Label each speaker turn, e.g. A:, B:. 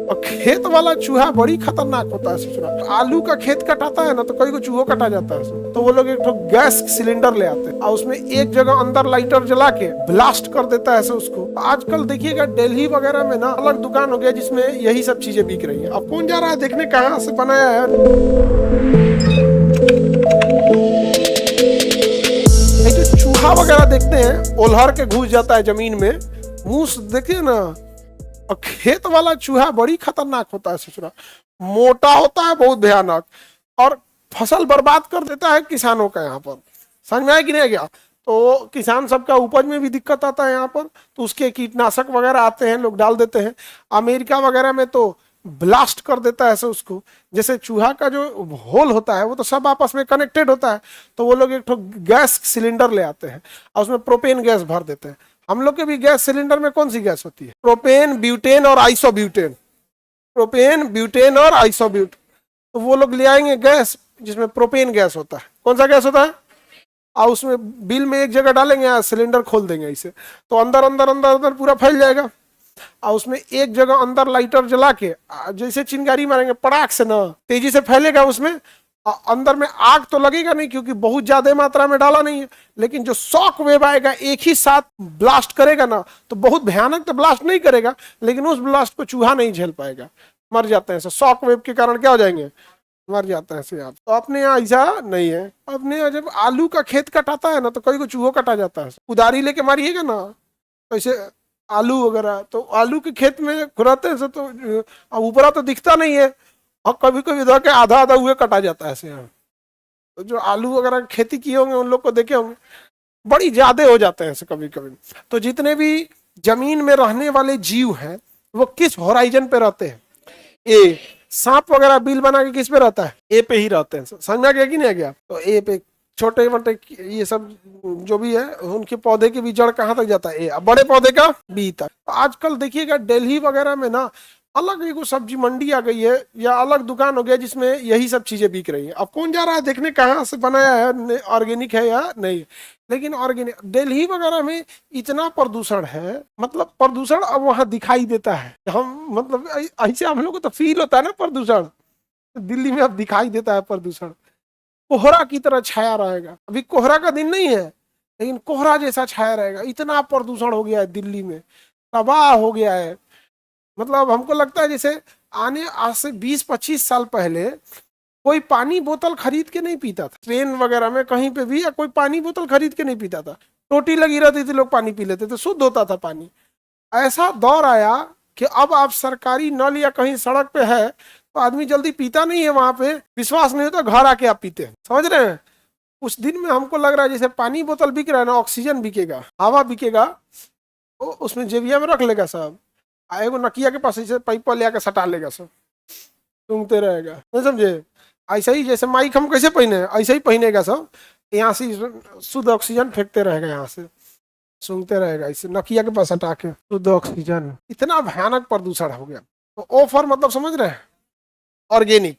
A: और खेत वाला चूहा बड़ी खतरनाक होता है ससुरा। आलू का खेत कटाता है ना तो कई को चूहो कटा जाता है। तो वो लोग एक तो गैस सिलेंडर ले आते हैं और उसमें एक जगह अंदर लाइटर जला के ब्लास्ट कर देता है उसको। आजकल देखिएगा दिल्ली वगैरह में ना अलग दुकान हो गया जिसमें यही सब चीजें बिक रही है। अब कौन जा रहा है देखने कहाँ से बनाया है। जो चूहा वगैरह देखते हैं ओल्हर के घुस जाता है जमीन में, मूस देखिए ना। और खेत वाला चूहा बड़ी खतरनाक होता है ससुरा, मोटा होता है बहुत भयानक और फसल बर्बाद कर देता है किसानों का। यहाँ पर समझ में आया कि नहीं गया। तो किसान सबका उपज में भी दिक्कत आता है यहाँ पर, तो उसके कीटनाशक वगैरह आते हैं लोग डाल देते हैं। अमेरिका वगैरह में तो ब्लास्ट कर देता है उसको। जैसे चूहा का जो होल होता है वो तो सब आपस में कनेक्टेड होता है, तो वो लोग एक तो गैस सिलेंडर ले आते हैं और उसमें प्रोपेन गैस भर देते हैं। हम लोग के भी गैस सिलेंडर में कौन सी गैस होती है? प्रोपेन, ब्यूटेन और आइसोब्यूटेन। प्रोपेन, ब्यूटेन और आइसोब्यूटेन। तो वो लोग ले आएंगे गैस जिसमें प्रोपेन गैस होता है। कौन सा गैस होता है? और उसमें बिल में एक जगह डालेंगे, सिलेंडर खोल देंगे इसे, तो अंदर अंदर अंदर अंदर पूरा फैल जाएगा। और उसमें एक जगह अंदर लाइटर जला के जैसे चिंगारी मारेंगे पड़ाक से ना तेजी से फैलेगा उसमें। अंदर में आग तो लगेगा नहीं क्योंकि बहुत ज्यादा मात्रा में डाला नहीं है, लेकिन जो शॉक वेव आएगा एक ही साथ ब्लास्ट करेगा ना, तो बहुत भयानक तो ब्लास्ट नहीं करेगा, लेकिन उस ब्लास्ट को चूहा नहीं झेल पाएगा, मर जाते हैं। शॉक वेव के कारण क्या हो जाएंगे? मर जाते हैं से आप। तो अपने यहाँ ऐसा नहीं है। अपने यहाँ जब आलू का खेत कटाता है ना तो कई को चूहो कटा जाता है। उदारी लेके मारिएगा ना ऐसे आलू वगैरह, तो आलू के खेत में खुराते हैं तो ऊपरा तो दिखता नहीं है और कभी कभी इधर के आधा आधा हुए कटा जाता है ऐसे। तो जो आलू वगैरह खेती किए होंगे उन लोग को देखे होंगे, बड़ी ज्यादा हो जाते हैं ऐसे कभी कभी। तो जितने भी जमीन में रहने वाले जीव हैं वो किस होराइजन पे रहते हैं? ए। सांप वगैरह बिल बना के किस पे रहता है? ए पे ही रहते हैं। समझ में आ गया कि नहीं आ गया? तो ए पे छोटे मोटे ये सब जो भी है उनके पौधे की भी जड़ कहाँ तक जाता है? ए। बड़े पौधे का बी तक। तो आजकल देखिएगा दिल्ली वगैरह में ना अलग एक सब्जी मंडी आ गई है या अलग दुकान हो गया जिसमें यही सब चीजें बिक रही है। अब कौन जा रहा है देखने कहाँ से बनाया है, ऑर्गेनिक है या नहीं। लेकिन ऑर्गेनिक दिल्ली वगैरह में इतना प्रदूषण है, मतलब प्रदूषण अब वहां दिखाई देता है। हम मतलब ऐसे हम लोग को तो फील होता है ना प्रदूषण, दिल्ली में अब दिखाई देता है प्रदूषण। कोहरा की तरह छाया रहेगा। अभी कोहरा का दिन नहीं है लेकिन कोहरा जैसा छाया रहेगा। इतना प्रदूषण हो गया है दिल्ली में, तबाह हो गया है। मतलब हमको लगता है जैसे आज से 20-25 साल पहले कोई पानी बोतल खरीद के नहीं पीता था। ट्रेन वगैरह में कहीं पे भी या कोई पानी बोतल खरीद के नहीं पीता था, टोटी लगी रहती थी, लोग पानी पी लेते थे, शुद्ध होता था पानी। ऐसा दौर आया कि अब आप सरकारी नल या कहीं सड़क पे है तो आदमी जल्दी पीता नहीं है, वहां पे विश्वास नहीं होता, घर आके आप पीते हैं। समझ रहे हैं? उस दिन में हमको लग रहा है जैसे पानी बोतल बिक रहा है ना, ऑक्सीजन बिकेगा, हवा बिकेगा, तो उसमें जेबिया में रख लेगा सब, आएगो नकिया के पास ऐसे पाइप ले आके सटा लेगा सब, सूंघते रहेगा। नहीं समझे? ऐसा ही जैसे माइक हम कैसे पहने ऐसे ही पहनेगा सब, यहाँ से शुद्ध ऑक्सीजन फेंकते रहेगा, यहाँ से सूंघते रहेगा इसे नकिया के पास हटा के, शुद्ध ऑक्सीजन। इतना भयानक प्रदूषण हो गया। तो ओ फॉर मतलब समझ रहे हैं? ऑर्गेनिक।